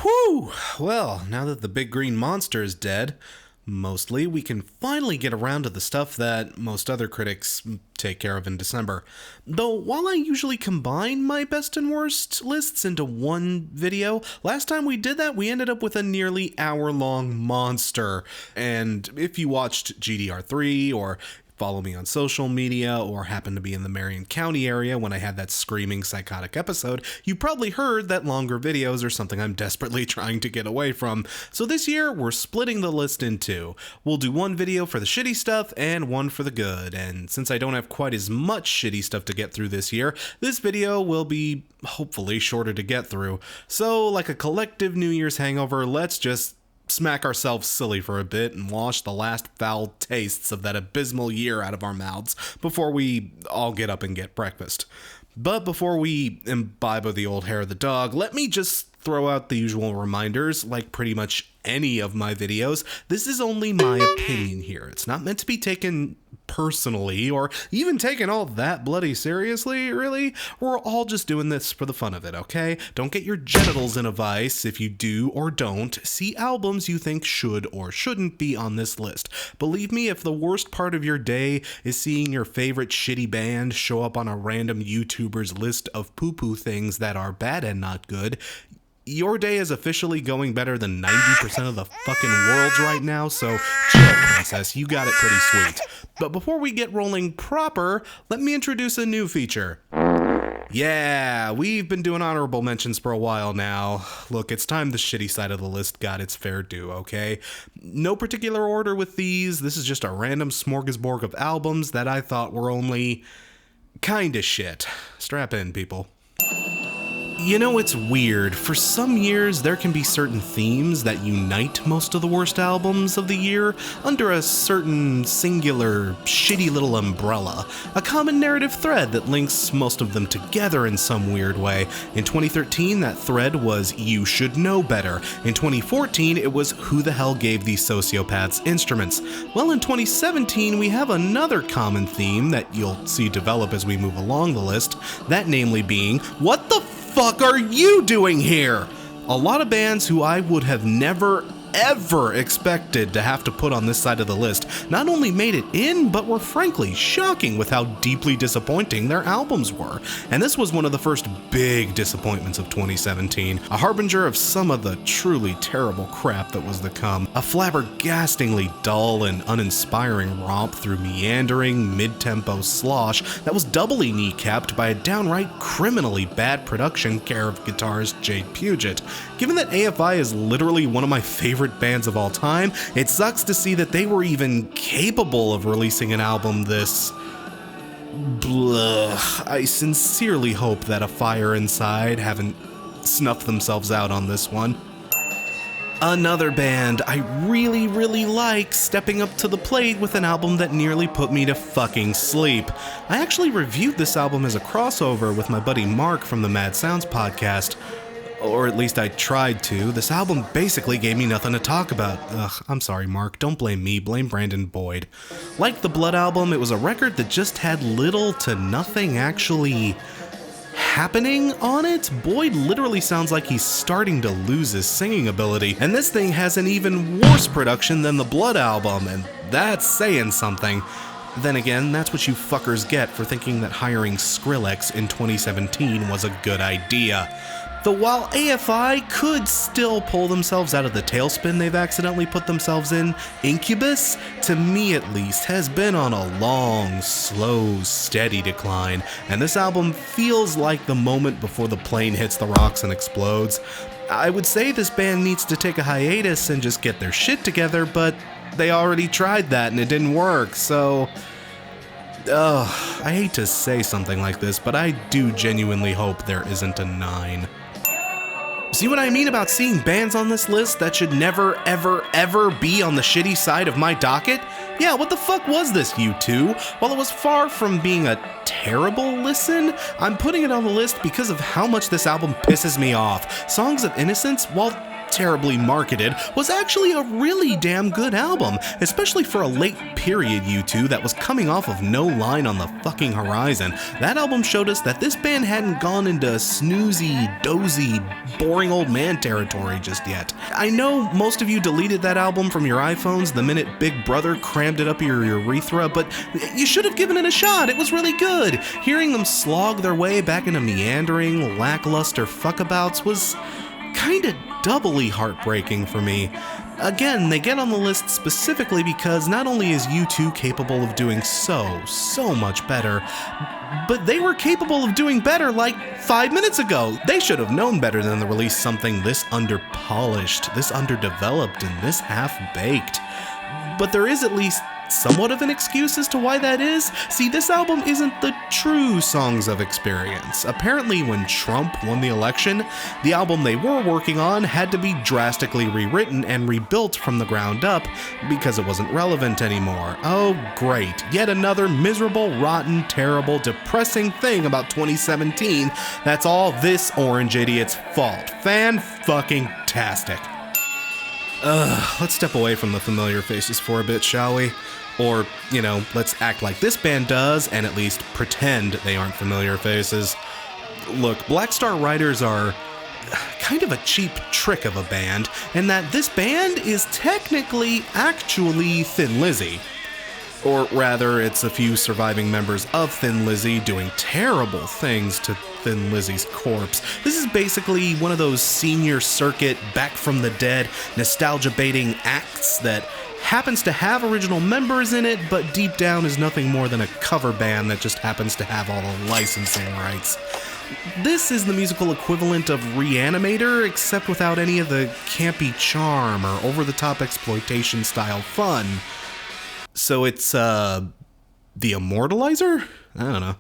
Whew, well, now that the big green monster is dead, mostly, we can finally get around to the stuff that most other critics take care of in December. Though, while I usually combine my best and worst lists into one video, last time we did that, we ended up with a nearly hour-long monster. And if you watched GDR3 or follow me on social media or happen to be in the Marion County area when I had that screaming psychotic episode, you probably heard that longer videos are something I'm desperately trying to get away from. So this year, we're splitting the list in two. We'll do one video for the shitty stuff and one for the good. And since I don't have quite as much shitty stuff to get through this year, this video will be hopefully shorter to get through. So like a collective New Year's hangover, let's just smack ourselves silly for a bit and wash the last foul tastes of that abysmal year out of our mouths before we all get up and get breakfast. But before we imbibe of the old hair of the dog, let me just throw out the usual reminders, like pretty much any of my videos. This is only my opinion here. It's not meant to be taken personally or even taken all that bloody seriously, really. We're all just doing this for the fun of it, okay? Don't get your genitals in a vice if you do or don't see albums you think should or shouldn't be on this list. Believe me, if the worst part of your day is seeing your favorite shitty band show up on a random YouTuber's list of poo-poo things that are bad and not good, your day is officially going better than 90% of the fucking world right now, so chill, princess, you got it pretty sweet. But before we get rolling proper, let me introduce a new feature. Yeah, we've been doing honorable mentions for a while now. Look, it's time the shitty side of the list got its fair due, okay? No particular order with these, this is just a random smorgasbord of albums that I thought were only kinda shit. Strap in, people. You know, it's weird. For some years, there can be certain themes that unite most of the worst albums of the year under a certain singular, shitty little umbrella. A common narrative thread that links most of them together in some weird way. In 2013, that thread was You Should Know Better. In 2014, it was Who the Hell Gave These Sociopaths Instruments? Well, in 2017, we have another common theme that you'll see develop as we move along the list, that namely being, what the fuck are you doing here? A lot of bands who I would have never ever expected to have to put on this side of the list not only made it in, but were frankly shocking with how deeply disappointing their albums were. And this was one of the first big disappointments of 2017, a harbinger of some of the truly terrible crap that was to come. A flabbergastingly dull and uninspiring romp through meandering, mid-tempo slosh that was doubly kneecapped by a downright criminally bad production care of guitarist Jade Puget. Given that AFI is literally one of my favorite bands of all time, it sucks to see that they were even capable of releasing an album this blah. I sincerely hope that A Fire Inside haven't snuffed themselves out on this one. Another band I really like stepping up to the plate with an album that nearly put me to fucking sleep. I actually reviewed this album as a crossover with my buddy Mark from the Mad Sounds podcast. Or at least I tried to. This album basically gave me nothing to talk about. I'm sorry, Mark. Don't blame me. Blame Brandon Boyd. Like the Blood album, it was a record that just had little to nothing actually happening on it. Boyd literally sounds like he's starting to lose his singing ability. And this thing has an even worse production than the Blood album, and that's saying something. Then again, that's what you fuckers get for thinking that hiring Skrillex in 2017 was a good idea. Though while AFI could still pull themselves out of the tailspin they've accidentally put themselves in, Incubus, to me at least, has been on a long, slow, steady decline, and this album feels like the moment before the plane hits the rocks and explodes. I would say this band needs to take a hiatus and just get their shit together, but they already tried that and it didn't work, so I hate to say something like this, but I do genuinely hope there isn't a 9. See what I mean about seeing bands on this list that should never, ever be on the shitty side of my docket? Yeah, what the fuck was this, U2? While it was far from being a terrible listen, I'm putting it on the list because of how much this album pisses me off. Songs of Innocence, while terribly marketed, was actually a really damn good album, especially for a late period U2 that was coming off of No Line on the fucking Horizon. That album showed us that this band hadn't gone into snoozy, dozy, boring old man territory just yet. I know most of you deleted that album from your iPhones the minute Big Brother crammed it up your urethra, but you should have given it a shot. It was really good. Hearing them slog their way back into meandering, lackluster fuckabouts was kinda doubly heartbreaking for me. Again, they get on the list specifically because not only is U2 capable of doing so much better, but they were capable of doing better like 5 minutes ago. They should have known better than to release something this underpolished, this underdeveloped, and this half-baked. But there is at least somewhat of an excuse as to why that is. See, this album isn't the true Songs of Experience. Apparently, when Trump won the election, the album they were working on had to be drastically rewritten and rebuilt from the ground up because it wasn't relevant anymore. Oh, great. Yet another miserable, rotten, terrible, depressing thing about 2017. That's all this orange idiot's fault. Fan-fucking-tastic. Let's step away from the familiar faces for a bit, shall we? Or, let's act like this band does and at least pretend they aren't familiar faces. Look, Black Star Riders are kind of a cheap trick of a band, in that this band is technically actually Thin Lizzy. Or rather, it's a few surviving members of Thin Lizzy doing terrible things to Thin Lizzy's corpse. This is basically one of those senior circuit, back from the dead, nostalgia-baiting acts that happens to have original members in it, but deep down is nothing more than a cover band that just happens to have all the licensing rights. This is the musical equivalent of Reanimator, except without any of the campy charm or over-the-top exploitation style fun. So it's, the Immortalizer? I don't know.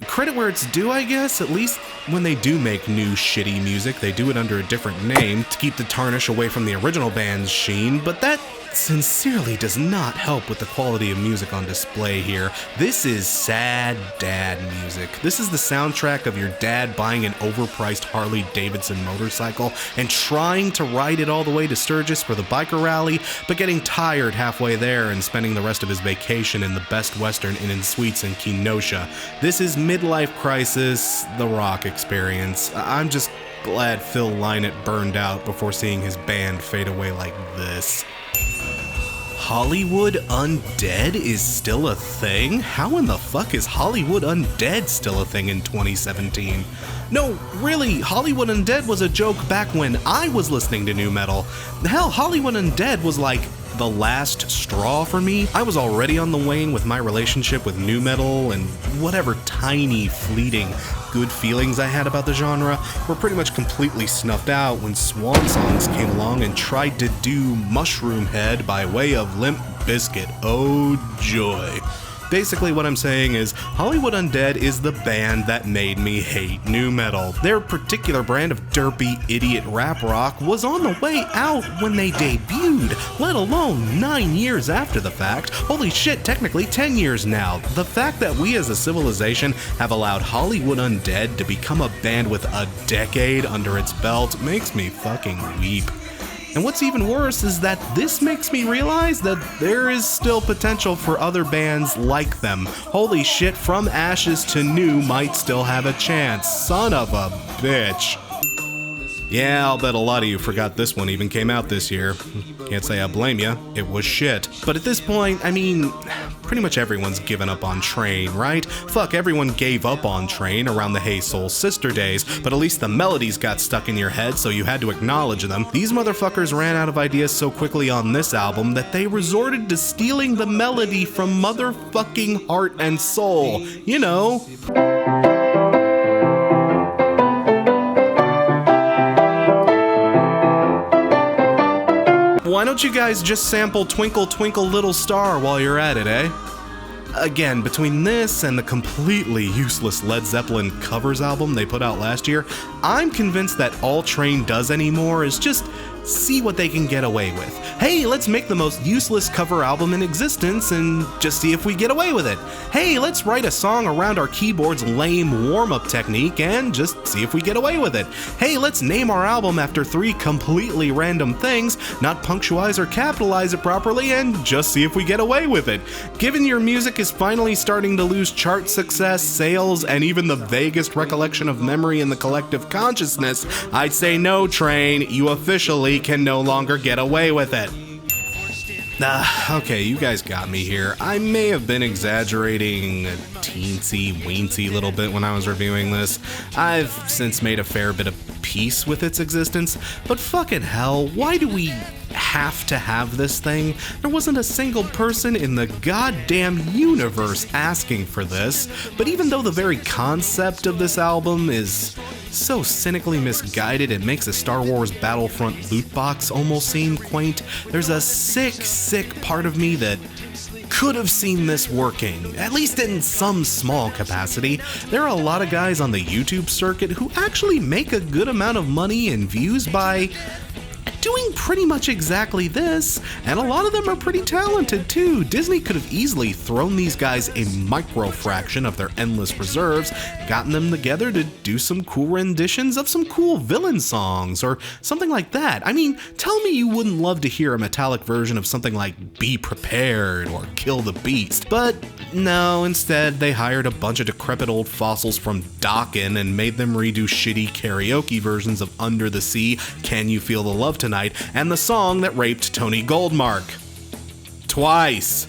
Credit where it's due, I guess. At least when they do make new shitty music, they do it under a different name to keep the tarnish away from the original band's sheen, but that sincerely does not help with the quality of music on display here. This is sad dad music. This is the soundtrack of your dad buying an overpriced Harley Davidson motorcycle and trying to ride it all the way to Sturgis for the biker rally, but getting tired halfway there and spending the rest of his vacation in the Best Western Inn and Suites in Kenosha. This is midlife crisis, the rock experience. I'm just glad Phil Lynott burned out before seeing his band fade away like this. Hollywood Undead is still a thing? How in the fuck is Hollywood Undead still a thing in 2017? No, really, Hollywood Undead was a joke back when I was listening to nu metal. Hell, Hollywood Undead was like the last straw for me. I was already on the wane with my relationship with nu metal, and whatever tiny, fleeting good feelings I had about the genre were pretty much completely snuffed out when Swan Songs came along and tried to do Mushroom Head by way of Limp Bizkit. Oh joy. Basically what I'm saying is, Hollywood Undead is the band that made me hate nu metal. Their particular brand of derpy idiot rap rock was on the way out when they debuted, let alone 9 years after the fact. Holy shit, technically 10 years now. The fact that we as a civilization have allowed Hollywood Undead to become a band with a decade under its belt makes me fucking weep. And what's even worse is that this makes me realize that there is still potential for other bands like them. Holy shit, From Ashes to New might still have a chance. Son of a bitch. Yeah, I'll bet a lot of you forgot this one even came out this year. Can't say I blame ya, it was shit. But at this point, I mean, pretty much everyone's given up on Train, right? Fuck, everyone gave up on Train around the Hey Soul Sister days, but at least the melodies got stuck in your head, so you had to acknowledge them. These motherfuckers ran out of ideas so quickly on this album that they resorted to stealing the melody from motherfucking Heart and Soul. You know. Why don't you guys just sample Twinkle Twinkle Little Star while you're at it, eh? Again, between this and the completely useless Led Zeppelin covers album they put out last year, I'm convinced that all Train does anymore is just see what they can get away with. Hey, let's make the most useless cover album in existence and just see if we get away with it. Hey, let's write a song around our keyboard's lame warm-up technique and just see if we get away with it. Hey, let's name our album after 3 completely random things, not punctualize or capitalize it properly, and just see if we get away with it. Given your music is finally starting to lose chart success, sales, and even the vaguest recollection of memory in the collective consciousness, I'd say no, Train, you officially can no longer get away with it. Okay, you guys got me here. I may have been exaggerating a teensy-weensy little bit when I was reviewing this. I've since made a fair bit of peace with its existence, but fucking hell, why do we have to have this thing? There wasn't a single person in the goddamn universe asking for this, but even though the very concept of this album is so cynically misguided it makes a Star Wars Battlefront loot box almost seem quaint, there's a sick part of me that could have seen this working, at least in some small capacity. There are a lot of guys on the YouTube circuit who actually make a good amount of money and views by doing pretty much exactly this, and a lot of them are pretty talented too. Disney could have easily thrown these guys a micro fraction of their endless reserves, gotten them together to do some cool renditions of some cool villain songs or something like that. I mean, tell me you wouldn't love to hear a metallic version of something like Be Prepared or Kill the Beast. But no, instead they hired a bunch of decrepit old fossils from Dokken and made them redo shitty karaoke versions of Under the Sea, Can You Feel the Love Tonight, and the song that raped Tony Goldmark. Twice.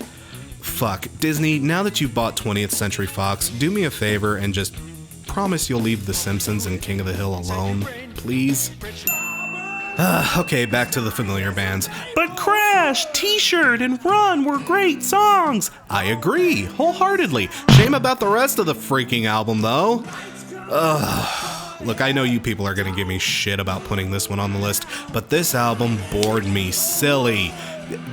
Fuck, Disney, now that you've bought 20th Century Fox, do me a favor and just promise you'll leave The Simpsons and King of the Hill alone, please? Okay, back to the familiar bands. But Crash, T-Shirt, and Run were great songs! I agree, wholeheartedly. Shame about the rest of the freaking album, though. Look, I know you people are gonna give me shit about putting this one on the list, but this album bored me silly.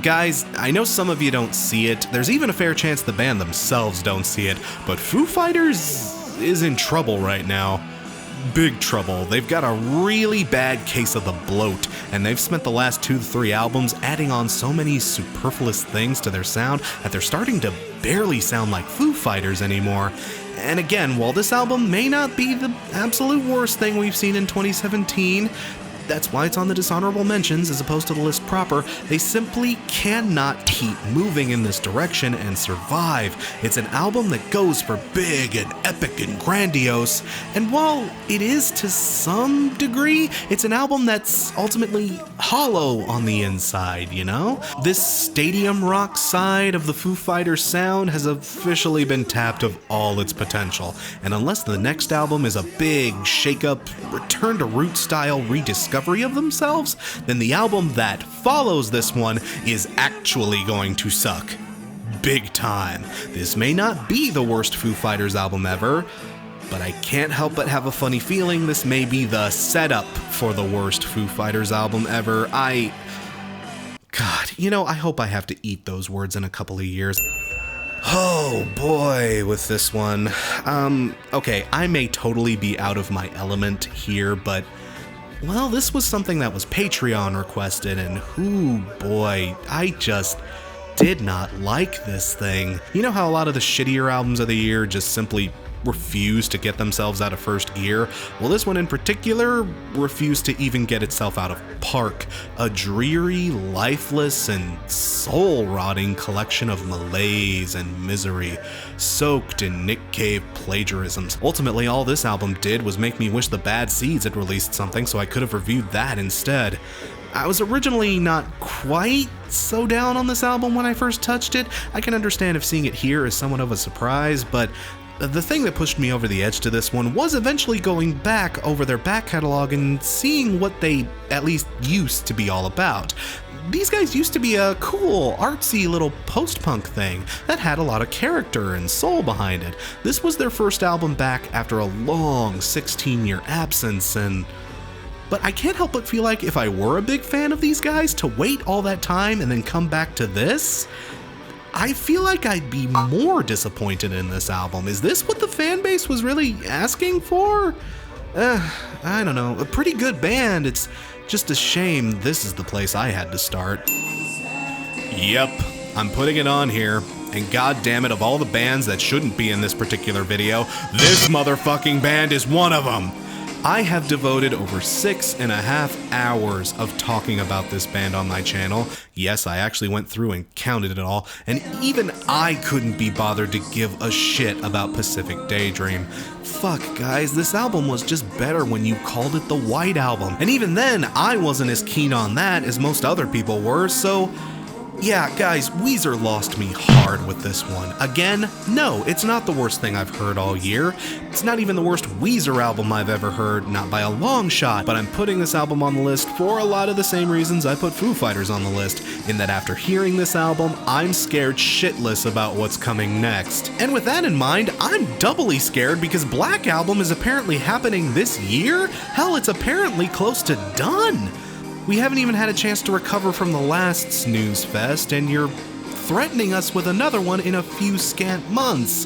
Guys, I know some of you don't see it. There's even a fair chance the band themselves don't see it, but Foo Fighters is in trouble right now. Big trouble. They've got a really bad case of the bloat, and they've spent the last 2 to 3 albums adding on so many superfluous things to their sound that they're starting to barely sound like Foo Fighters anymore. And again, while this album may not be the absolute worst thing we've seen in 2017, that's why it's on the dishonorable mentions as opposed to the list proper, they simply cannot keep moving in this direction and survive. It's an album that goes for big and epic and grandiose, and while it is to some degree, it's an album that's ultimately hollow on the inside, you know? This stadium rock side of the Foo Fighters sound has officially been tapped of all its potential, and unless the next album is a big shake-up, return to root style rediscovery of themselves, then the album that follows this one is actually going to suck. Big time. This may not be the worst Foo Fighters album ever, but I can't help but have a funny feeling this may be the setup for the worst Foo Fighters album ever. God, you know, I hope I have to eat those words in a couple of years. Oh boy, with this one. Okay, I may totally be out of my element here, but well, this was something that was Patreon requested, and ooh boy, I just did not like this thing. You know how a lot of the shittier albums of the year just simply refuse to get themselves out of first gear? Well, this one in particular refused to even get itself out of park. A dreary, lifeless, and soul-rotting collection of malaise and misery, soaked in Nick Cave plagiarisms. Ultimately, all this album did was make me wish the Bad Seeds had released something so I could have reviewed that instead. I was originally not quite so down on this album when I first touched it. I can understand if seeing it here is somewhat of a surprise, but the thing that pushed me over the edge to this one was eventually going back over their back catalog and seeing what they at least used to be all about. These guys used to be a cool, artsy little post-punk thing that had a lot of character and soul behind it. This was their first album back after a long 16-year absence, but I can't help but feel like if I were a big fan of these guys, to wait all that time and then come back to this, I feel like I'd be more disappointed in this album. Is this what the fan base was really asking for? I don't know. A pretty good band. It's Just a shame this is the place I had to start. Yep, I'm putting it on here. And god damn it, of all the bands that shouldn't be in this particular video, this motherfucking band is one of them. I have devoted over 6.5 hours of talking about this band on my channel. Yes, I actually went through and counted it all, and even I couldn't be bothered to give a shit about Pacific Daydream. Fuck, guys, this album was just better when you called it the White Album. And even then, I wasn't as keen on that as most other people were, so... yeah, guys, Weezer lost me hard with this one. Again, no, it's not the worst thing I've heard all year. It's not even the worst Weezer album I've ever heard, not by a long shot, but I'm putting this album on the list for a lot of the same reasons I put Foo Fighters on the list, in that after hearing this album, I'm scared shitless about what's coming next. And with that in mind, I'm doubly scared because Black Album is apparently happening this year? Hell, it's apparently close to done! We haven't even had a chance to recover from the last snooze fest, and you're threatening us with another one in a few scant months.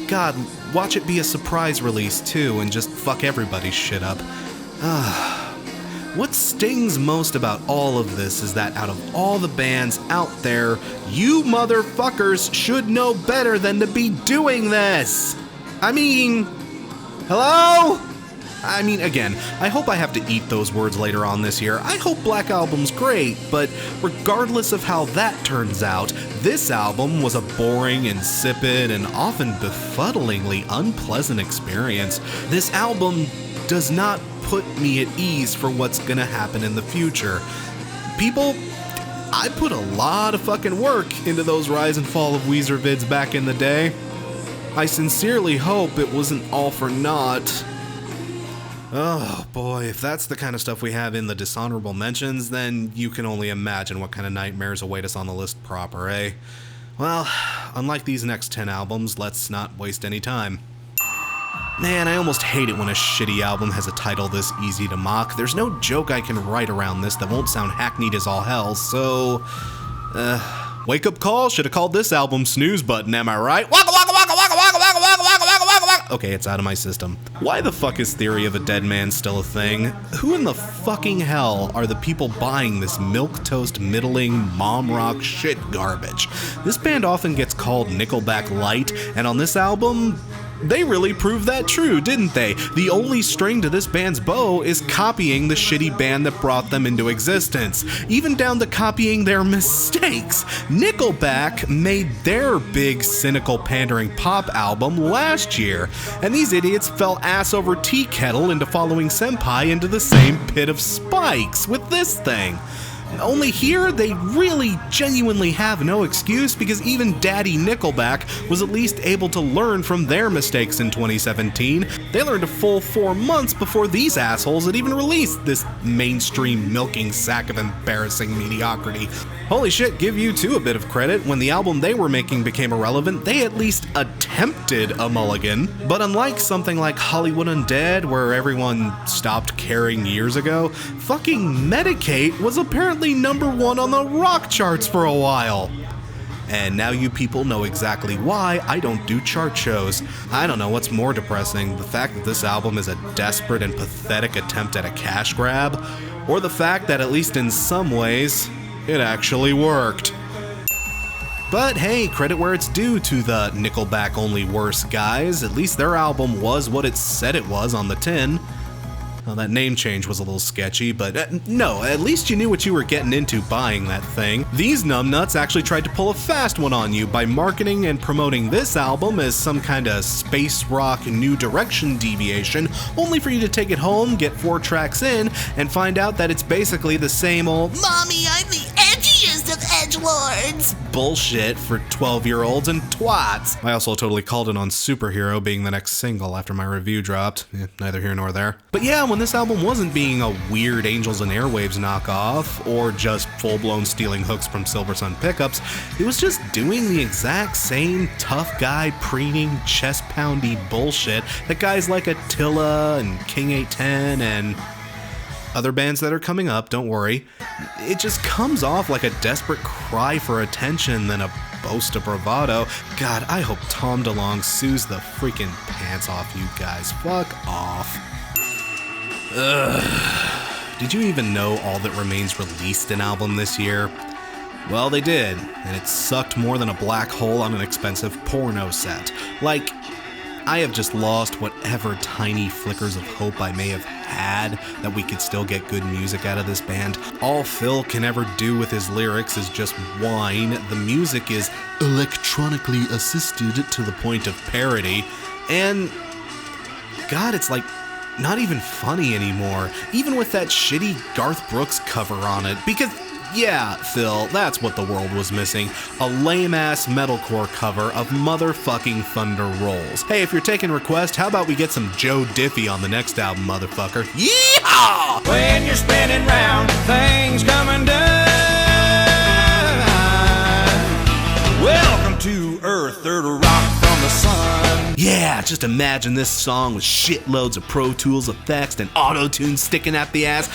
God, watch it be a surprise release too, and just fuck everybody's shit up. What stings most about all of this is that out of all the bands out there, you motherfuckers should know better than to be doing this! I mean... hello? I mean, again, I hope I have to eat those words later on this year. I hope Black Album's great, but regardless of how that turns out, this album was a boring, insipid, and often befuddlingly unpleasant experience. This album does not put me at ease for what's gonna happen in the future. People, I put a lot of fucking work into those rise and fall of Weezer vids back in the day. I sincerely hope it wasn't all for naught. Oh boy, if that's the kind of stuff we have in the dishonorable mentions, then you can only imagine what kind of nightmares await us on the list proper, eh? Well, unlike these next 10 albums, let's not waste any time. Man, I almost hate it when a shitty album has a title this easy to mock. There's no joke I can write around this that won't sound hackneyed as all hell, so... wake up call, should've called this album Snooze Button, am I right? Waka waka waka waka waka waka waka waka waka waka. Okay, it's out of my system. Why the fuck is Theory of a Dead Man still a thing? Who in the fucking hell are the people buying this milquetoast middling mom rock shit garbage? This band often gets called Nickelback light, and on this album, they really proved that true, didn't they? The only string to this band's bow is copying the shitty band that brought them into existence, even down to copying their mistakes. Nickelback made their big, cynical, pandering pop album last year, and these idiots fell ass over tea kettle into following Senpai into the same pit of spikes with this thing. Only here, they really genuinely have no excuse because even Daddy Nickelback was at least able to learn from their mistakes in 2017. They learned a full 4 months before these assholes had even released this mainstream milking sack of embarrassing mediocrity. Holy shit, give U2 a bit of credit. When the album they were making became irrelevant, they at least attempted a mulligan. But unlike something like Hollywood Undead, where everyone stopped caring years ago, fucking Medicate was apparently #1 on the rock charts for a while. And now you people know exactly why I don't do chart shows. I don't know what's more depressing, the fact that this album is a desperate and pathetic attempt at a cash grab, or the fact that at least in some ways, it actually worked. But hey, credit where it's due to the Nickelback only worse guys. At least their album was what it said it was on the tin. Well, that name change was a little sketchy, but no, at least you knew what you were getting into buying that thing. These numbnuts actually tried to pull a fast one on you by marketing and promoting this album as some kind of space rock new direction deviation, only for you to take it home, get 4 tracks in, and find out that it's basically the same old "Mommy, I'm the edgiest of edgelords" bullshit for 12-year-olds and twats. I also totally called it on Superhero being the next single after my review dropped. Neither here nor there. But yeah, when this album wasn't being a weird Angels and Airwaves knockoff, or just full-blown stealing hooks from Silver Sun pickups, it was just doing the exact same tough guy preening, chest-poundy bullshit that guys like Attila and King 810 and other bands that are coming up, don't worry. It just comes off like a desperate cry for attention than a boast of bravado. God, I hope Tom DeLonge sues the freaking pants off you guys. Fuck off. Ugh. did you even know All That Remains released an album this year? Well, they did, and it sucked more than a black hole on an expensive porno set. Like, I have just lost whatever tiny flickers of hope I may have had that we could still get good music out of this band. All Phil can ever do with his lyrics is just whine. The music is electronically assisted to the point of parody, and God, it's like not even funny anymore, even with that shitty Garth Brooks cover on it, because yeah, Phil, that's what the world was missing. A lame-ass metalcore cover of motherfucking Thunder Rolls. Hey, if you're taking requests, how about we get some Joe Diffie on the next album, motherfucker? Yeehaw! When you're spinning round, things coming down. Welcome to Earth, third rock from the sun. Yeah, just imagine this song with shitloads of Pro Tools effects and auto-tune sticking at the ass.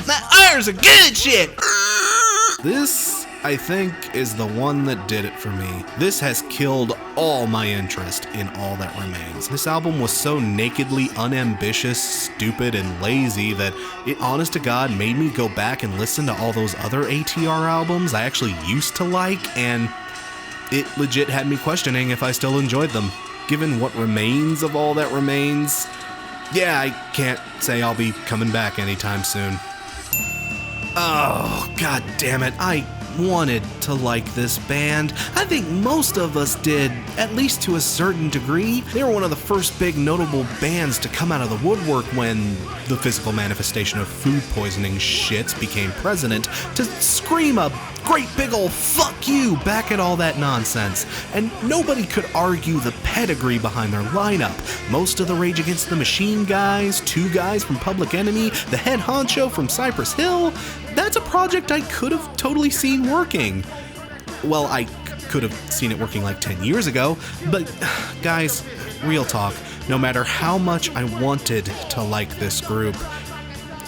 That iron's a good shit! This, I think, is the one that did it for me. This has killed all my interest in All That Remains. This album was so nakedly unambitious, stupid, and lazy that it, honest to God, made me go back and listen to all those other ATR albums I actually used to like, and it legit had me questioning if I still enjoyed them. Given what remains of All That Remains, yeah, I can't say I'll be coming back anytime soon. Oh, god damn it, I wanted to like this band. I think most of us did, at least to a certain degree. They were one of the first big notable bands to come out of the woodwork when the physical manifestation of food poisoning shits became president, to scream a great big ol' fuck you back at all that nonsense. And nobody could argue the pedigree behind their lineup. Most of the Rage Against the Machine guys, 2 guys from Public Enemy, the head honcho from Cypress Hill, that's a project I could have totally seen working. Well, I could have seen it working like 10 years ago, but guys, real talk, no matter how much I wanted to like this group,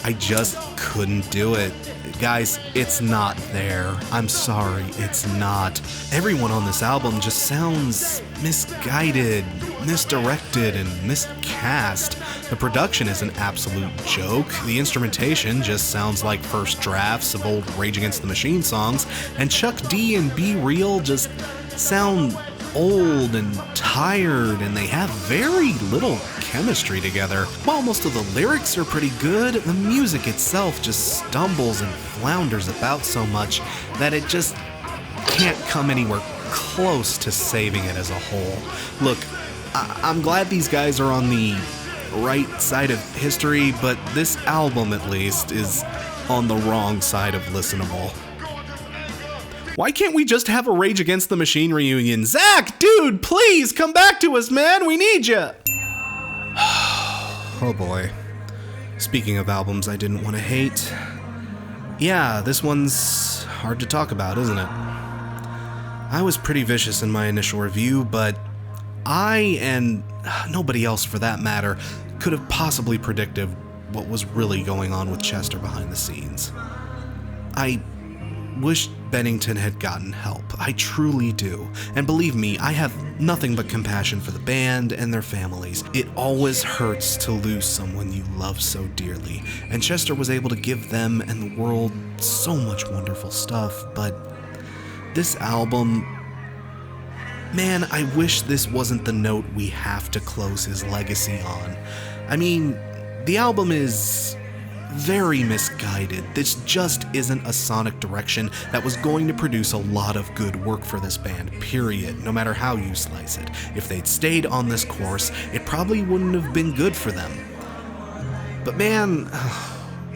I just couldn't do it. Guys, it's not there. I'm sorry, it's not. Everyone on this album just sounds misguided, misdirected, and miscast. The production is an absolute joke. The instrumentation just sounds like first drafts of old Rage Against the Machine songs, and Chuck D and Be Real just sound old and tired, and they have very little chemistry together. While most of the lyrics are pretty good, the music itself just stumbles and flounders about so much that it just can't come anywhere close to saving it as a whole. Look, I'm glad these guys are on the right side of history, but this album at least is on the wrong side of listenable. Why can't we just have a Rage Against the Machine reunion? Zach, dude, please come back to us, man. We need you. Oh boy. Speaking of albums I didn't want to hate, yeah, this one's hard to talk about, isn't it? I was pretty vicious in my initial review, but I, and nobody else for that matter, could have possibly predicted what was really going on with Chester behind the scenes. I wish Bennington had gotten help. I truly do. And believe me, I have nothing but compassion for the band and their families. It always hurts to lose someone you love so dearly. And Chester was able to give them and the world so much wonderful stuff, but this album, man, I wish this wasn't the note we have to close his legacy on. I mean, the album is very misguided. This just isn't a sonic direction that was going to produce a lot of good work for this band, period, no matter how you slice it. If they'd stayed on this course, it probably wouldn't have been good for them. But man,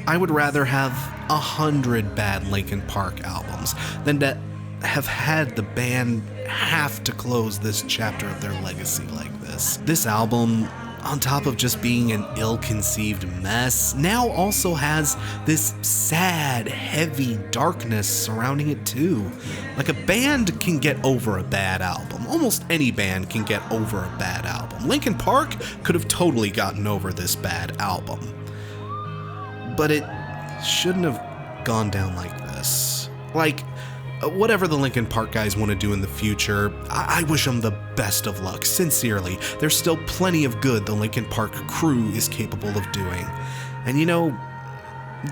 I would rather have 100 bad Linkin Park albums than to have had the band have to close this chapter of their legacy like this. This album, on top of just being an ill-conceived mess, now also has this sad, heavy darkness surrounding it too. Like, a band can get over a bad album. Almost any band can get over a bad album. Linkin Park could have totally gotten over this bad album. But it shouldn't have gone down like this. Like, whatever the Linkin Park guys want to do in the future, I wish them the best of luck, sincerely. There's still plenty of good the Linkin Park crew is capable of doing. And you know,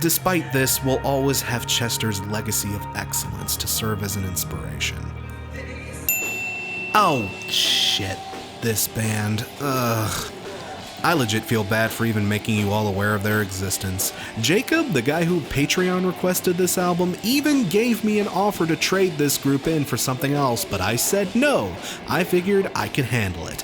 Despite this, we'll always have Chester's legacy of excellence to serve as an inspiration. Oh, shit. This band. Ugh. I legit feel bad for even making you all aware of their existence. Jacob, the guy who Patreon requested this album, even gave me an offer to trade this group in for something else, but I said no. I figured I could handle it.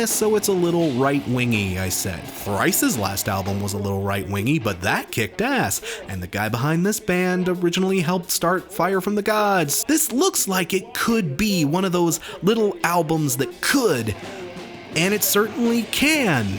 So it's a little right-wingy, I said. Thrice's last album was a little right-wingy, but that kicked ass. And the guy behind this band originally helped start Fire from the Gods. This looks like it could be one of those little albums that could, and it certainly can,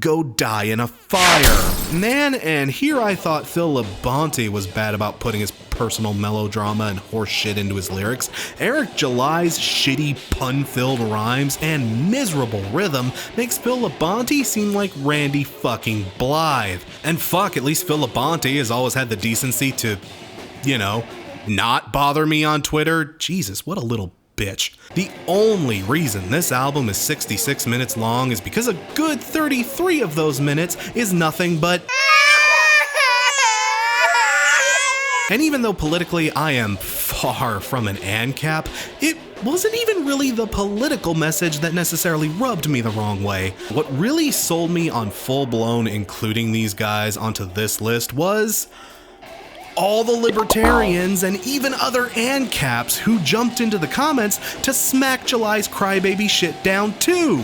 go die in a fire. Man, and here I thought Phil Labonte was bad about putting his personal melodrama and horse shit into his lyrics. Eric July's shitty pun-filled rhymes and miserable rhythm makes Phil Labonte seem like Randy fucking Blythe. And fuck, at least Phil Labonte has always had the decency to, not bother me on Twitter. Jesus, what a little bitch. The only reason this album is 66 minutes long is because a good 33 of those minutes is nothing but and even though politically I am far from an ANCAP, it wasn't even really the political message that necessarily rubbed me the wrong way. What really sold me on full-blown including these guys onto this list was all the libertarians and even other ANCAPs who jumped into the comments to smack July's crybaby shit down too.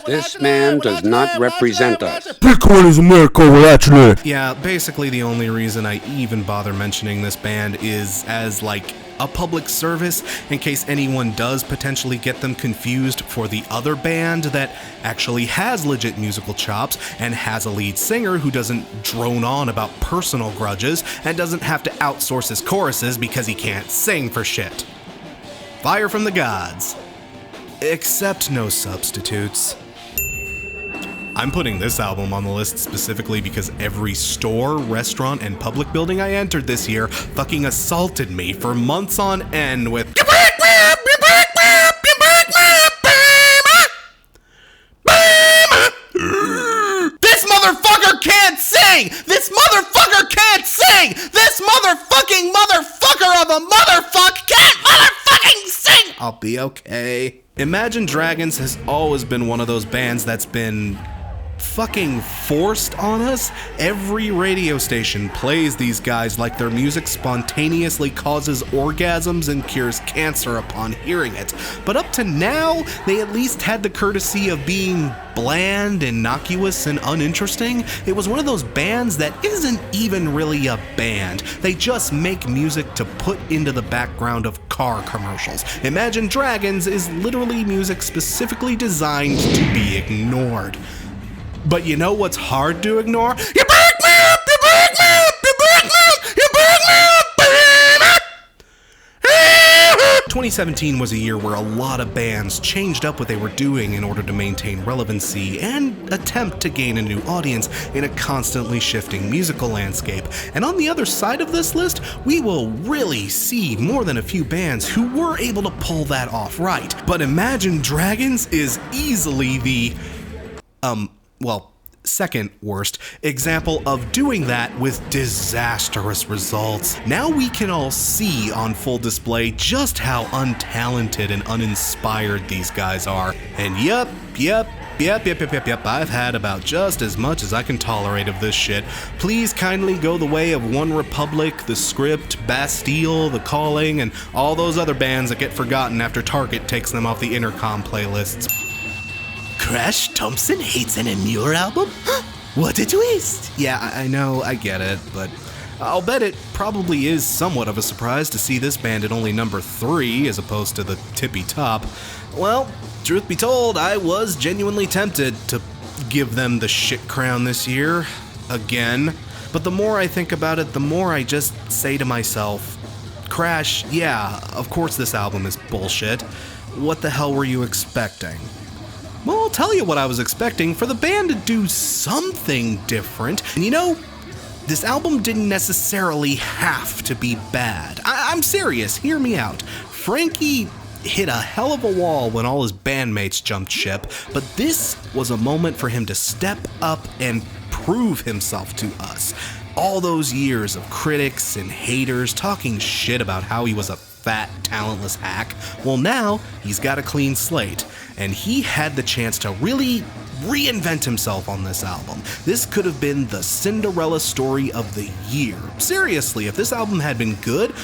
This man does not represent us. Bitcoin is America, well, actually. Yeah, basically the only reason I even bother mentioning this band is as like a public service in case anyone does potentially get them confused for the other band that actually has legit musical chops and has a lead singer who doesn't drone on about personal grudges and doesn't have to outsource his choruses because he can't sing for shit. Fire from the Gods. Except no substitutes. I'm putting this album on the list specifically because every store, restaurant, and public building I entered this year fucking assaulted me for months on end with this motherfucker can't sing! This motherfucker can't sing! This motherfucker of a motherfuck can't motherfucking sing! I'll be okay. Imagine Dragons has always been one of those bands that's been fucking forced on us. Every radio station plays these guys like their music spontaneously causes orgasms and cures cancer upon hearing it. But up to now, they at least had the courtesy of being bland, innocuous, and uninteresting. It was one of those bands that isn't even really a band. They just make music to put into the background of car commercials. Imagine Dragons is literally music specifically designed to be ignored. But you know what's hard to ignore? You break me up, you break me up, you break me up, you break me up, baby! 2017 was a year where a lot of bands changed up what they were doing in order to maintain relevancy and attempt to gain a new audience in a constantly shifting musical landscape. And on the other side of this list, we will really see more than a few bands who were able to pull that off right. But Imagine Dragons is easily the, second worst example of doing that with disastrous results. Now we can all see on full display just how untalented and uninspired these guys are. And yep, I've had about just as much as I can tolerate of this shit. Please kindly go the way of One Republic, The Script, Bastille, The Calling, and all those other bands that get forgotten after Target takes them off the intercom playlists. Crash Thompson hates an Amur album? What a twist! Yeah, I know, I get it, but I'll bet it probably is somewhat of a surprise to see this band at only number 3 as opposed to the tippy top. Well, truth be told, I was genuinely tempted to give them the shit crown this year. Again. But the more I think about it, the more I just say to myself, Crash, yeah, of course this album is bullshit. What the hell were you expecting? Well, I'll tell you what I was expecting, for the band to do something different. And you know, this album didn't necessarily have to be bad. I'm serious, hear me out. Frankie hit a hell of a wall when all his bandmates jumped ship, but this was a moment for him to step up and prove himself to us. All those years of critics and haters talking shit about how he was a fat, talentless hack, well now he's got a clean slate, and he had the chance to really reinvent himself on this album. This could have been the Cinderella story of the year. Seriously, if this album had been good,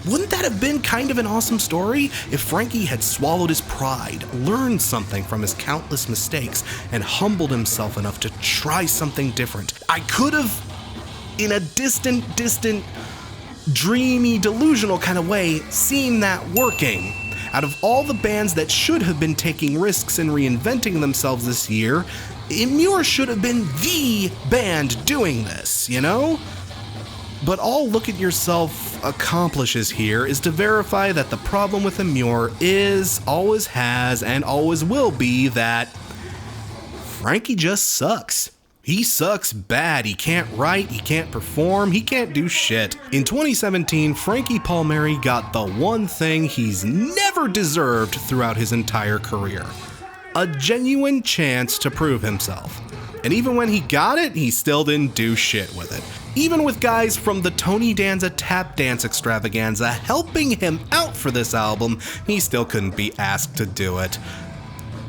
wouldn't that have been kind of an awesome story? If Frankie had swallowed his pride, learned something from his countless mistakes, and humbled himself enough to try something different. I could have, in a distant, dreamy, delusional kind of way, seen that working. Out of all the bands that should have been taking risks and reinventing themselves this year, Immure should have been the band doing this, you know? But all Look at Yourself accomplishes here is to verify that the problem with Immure is, always has, and always will be that Frankie just sucks. He sucks bad. He can't write, he can't perform, he can't do shit. In 2017, Frankie Palmieri got the one thing he's never deserved throughout his entire career: a genuine chance to prove himself. And even when he got it, he still didn't do shit with it. Even with guys from the Tony Danza tap dance extravaganza helping him out for this album, he still couldn't be asked to do it.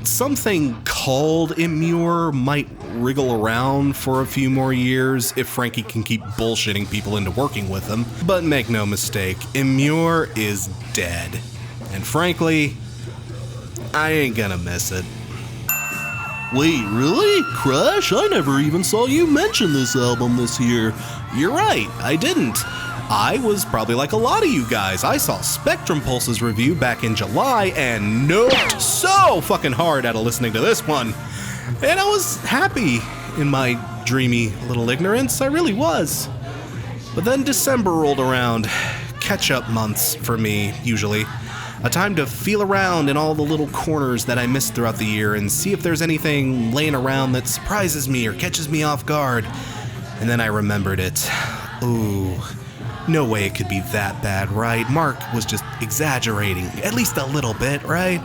Something called Immure might wriggle around for a few more years if Frankie can keep bullshitting people into working with him. But make no mistake, Immure is dead. And frankly, I ain't gonna miss it. Wait, really? Crash? I never even saw you mention this album this year. You're right, I didn't. I was probably like a lot of you guys. I saw Spectrum Pulse's review back in July and noped so fucking hard out of listening to this one. And I was happy in my dreamy little ignorance. I really was. But then December rolled around. Catch-up months for me, usually. A time to feel around in all the little corners that I missed throughout the year and see if there's anything laying around that surprises me or catches me off guard. And then I remembered it. Ooh. No way it could be that bad, right? Mark was just exaggerating, at least a little bit, right?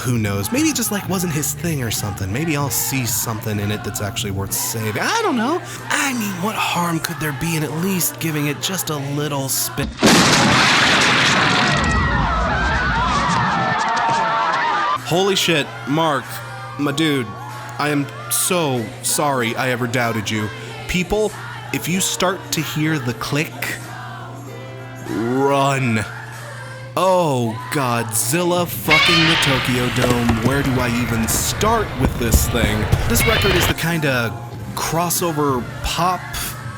Who knows? Maybe it just wasn't his thing or something. Maybe I'll see something in it that's actually worth saving. I don't know. I mean, what harm could there be in at least giving it just a little spin? Holy shit, Mark, my dude, I am so sorry I ever doubted you. People, if you start to hear the click, run. Oh, Godzilla fucking the Tokyo Dome. Where do I even start with this thing? This record is the kind of crossover pop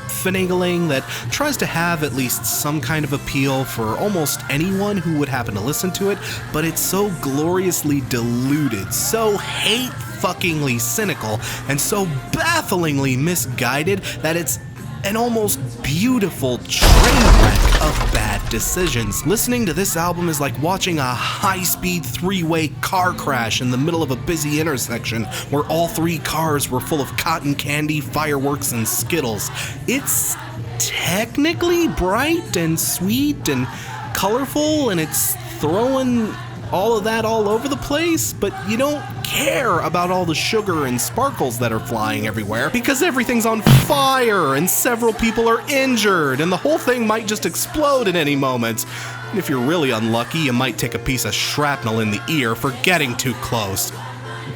finagling that tries to have at least some kind of appeal for almost anyone who would happen to listen to it, but it's so gloriously diluted, so hate-fuckingly cynical, and so bafflingly misguided that it's an almost beautiful train wreck of bad decisions. Listening to this album is like watching a high-speed three-way car crash in the middle of a busy intersection where all three cars were full of cotton candy, fireworks, and Skittles. It's technically bright and sweet and colorful, and it's throwing all of that all over the place, but you don't care about all the sugar and sparkles that are flying everywhere because everything's on fire and several people are injured and the whole thing might just explode at any moment. And if you're really unlucky, you might take a piece of shrapnel in the ear for getting too close.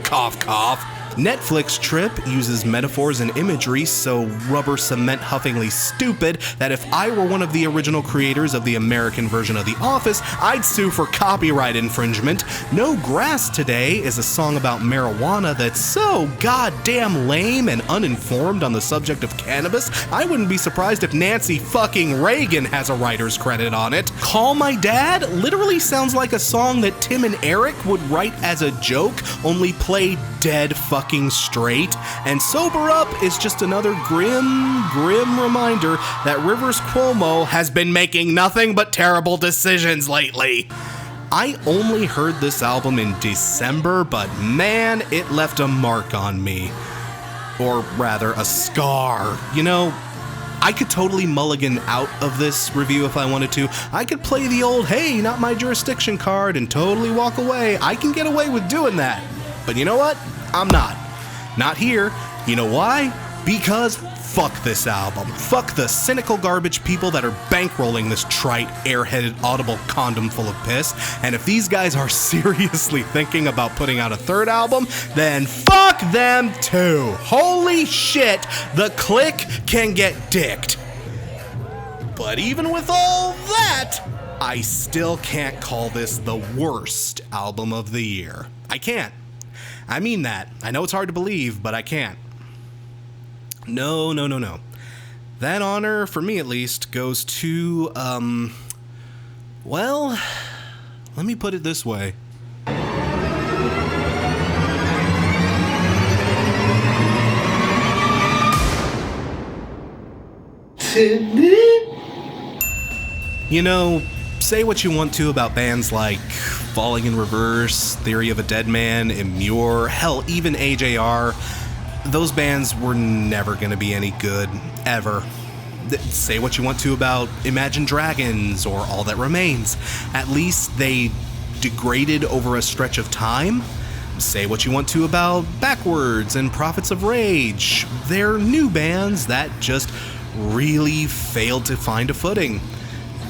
Cough, cough. Netflix Trip uses metaphors and imagery so rubber cement huffingly stupid that if I were one of the original creators of the American version of The Office, I'd sue for copyright infringement. No Grass Today is a song about marijuana that's so goddamn lame and uninformed on the subject of cannabis, I wouldn't be surprised if Nancy fucking Reagan has a writer's credit on it. Call My Dad literally sounds like a song that Tim and Eric would write as a joke, only play dead fucking straight. And Sober Up is just another grim reminder that Rivers Cuomo has been making nothing but terrible decisions lately. I only heard this album in December, but man, it left a mark on me. Or rather, a scar. You know, I could totally mulligan out of this review if I wanted to. I could play the old, hey, not my jurisdiction card and totally walk away. I can get away with doing that. But you know what? I'm not. Not here. You know why? Because fuck this album. Fuck the cynical garbage people that are bankrolling this trite, airheaded, audible condom full of piss. And if these guys are seriously thinking about putting out a third album, then fuck them too. Holy shit, the Click can get dicked. But even with all that, I still can't call this the worst album of the year. I can't. I mean that. I know it's hard to believe, but I can't. No. That honor, for me at least, goes to, well, let me put it this way. You know, say what you want to about bands like Falling in Reverse, Theory of a Dead Man, Immure, hell, even AJR. Those bands were never going to be any good, ever. Say what you want to about Imagine Dragons or All That Remains. At least they degraded over a stretch of time. Say what you want to about Backwards and Prophets of Rage. They're new bands that just really failed to find a footing.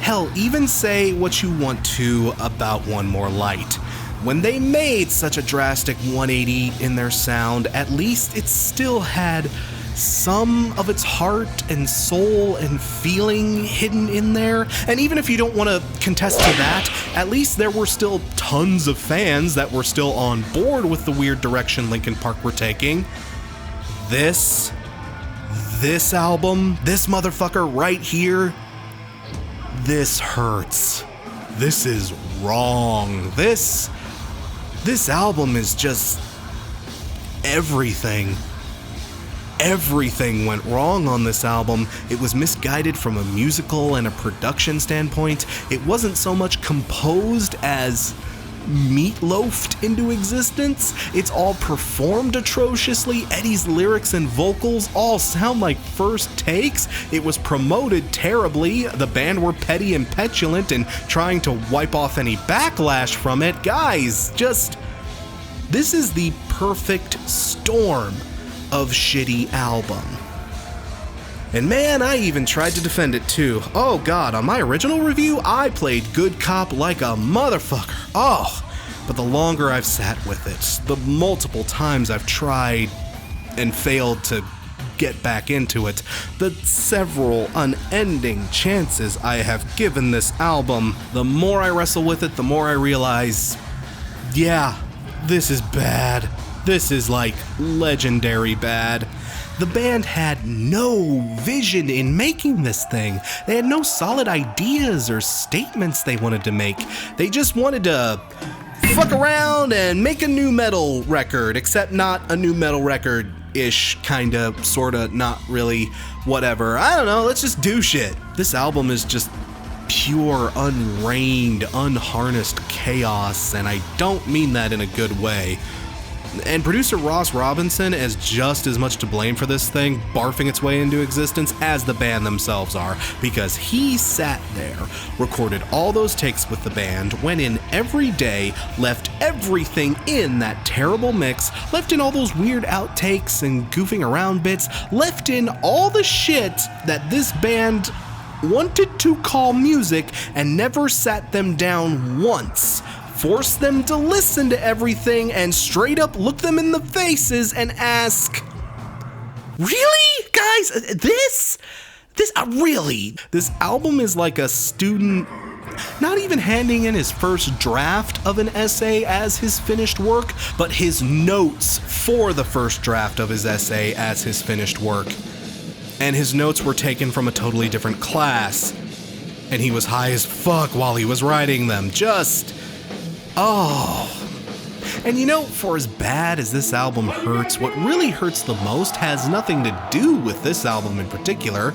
Hell, even say what you want to about One More Light. When they made such a drastic 180 in their sound, at least it still had some of its heart and soul and feeling hidden in there. And even if you don't want to contest to that, at least there were still tons of fans that were still on board with the weird direction Linkin Park were taking. This album, this motherfucker right here, this hurts. This is wrong. This album is just everything. Everything went wrong on this album. It was misguided from a musical and a production standpoint. It wasn't so much composed as meatloafed into existence. It's all performed atrociously. Eddie's lyrics and vocals all sound like first takes. It was promoted terribly. The band were petty and petulant and trying to wipe off any backlash from it. Guys, this is the perfect storm of shitty album. And man, I even tried to defend it too. Oh god, on my original review, I played good cop like a motherfucker. Oh, but the longer I've sat with it, the multiple times I've tried and failed to get back into it, the several unending chances I have given this album, the more I wrestle with it, the more I realize, yeah, this is bad. This is like legendary bad. The band had no vision in making this thing. They had no solid ideas or statements they wanted to make. They just wanted to fuck around and make a new metal record, except not a new metal record-ish, kinda, sorta, not really, whatever. I don't know, let's just do shit. This album is just pure, unreined, unharnessed chaos, and I don't mean that in a good way. And producer Ross Robinson is just as much to blame for this thing barfing its way into existence as the band themselves are, because he sat there, recorded all those takes with the band, went in every day, left everything in that terrible mix, left in all those weird outtakes and goofing around bits, left in all the shit that this band wanted to call music and never sat them down once. Force them to listen to everything and straight up look them in the faces and ask, really? Guys, really? This album is like a student not even handing in his first draft of an essay as his finished work, but his notes for the first draft of his essay as his finished work. And his notes were taken from a totally different class. And he was high as fuck while he was writing them. Oh. And you know, for as bad as this album hurts, what really hurts the most has nothing to do with this album in particular.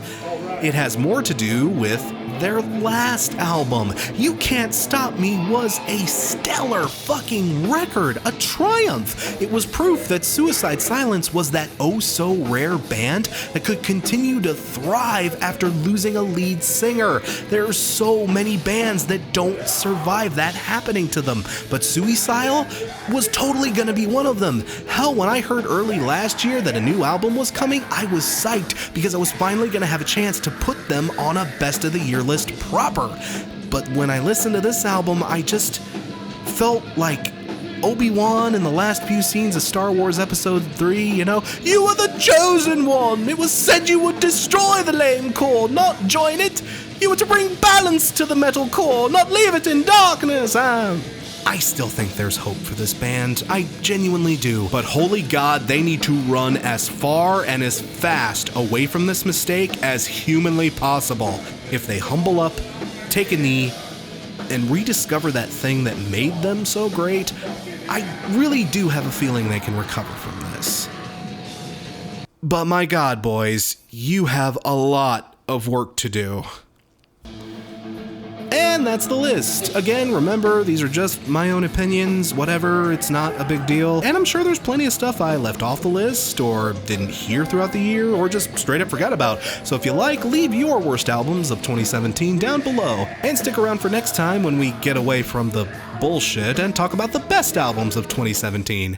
It has more to do with their last album. You Can't Stop Me was a stellar fucking record, a triumph. It was proof that Suicide Silence was that oh-so-rare band that could continue to thrive after losing a lead singer. There are so many bands that don't survive that happening to them, but Suicidal was totally gonna be one of them. Hell, when I heard early last year that a new album was coming, I was psyched because I was finally gonna have a chance to put them on a best of the year list proper. But when I listened to this album, I just felt like Obi-Wan in the last few scenes of Star Wars Episode 3, you know? You are the chosen one! It was said you would destroy the lame core, not join it! You were to bring balance to the metal core, not leave it in darkness! I still think there's hope for this band. I genuinely do. But holy God, they need to run as far and as fast away from this mistake as humanly possible. If they humble up, take a knee, and rediscover that thing that made them so great, I really do have a feeling they can recover from this. But my God, boys, you have a lot of work to do. And that's the list. Again, remember, these are just my own opinions, whatever, it's not a big deal. And I'm sure there's plenty of stuff I left off the list, or didn't hear throughout the year, or just straight up forgot about. So if you like, leave your worst albums of 2017 down below. And stick around for next time when we get away from the bullshit and talk about the best albums of 2017.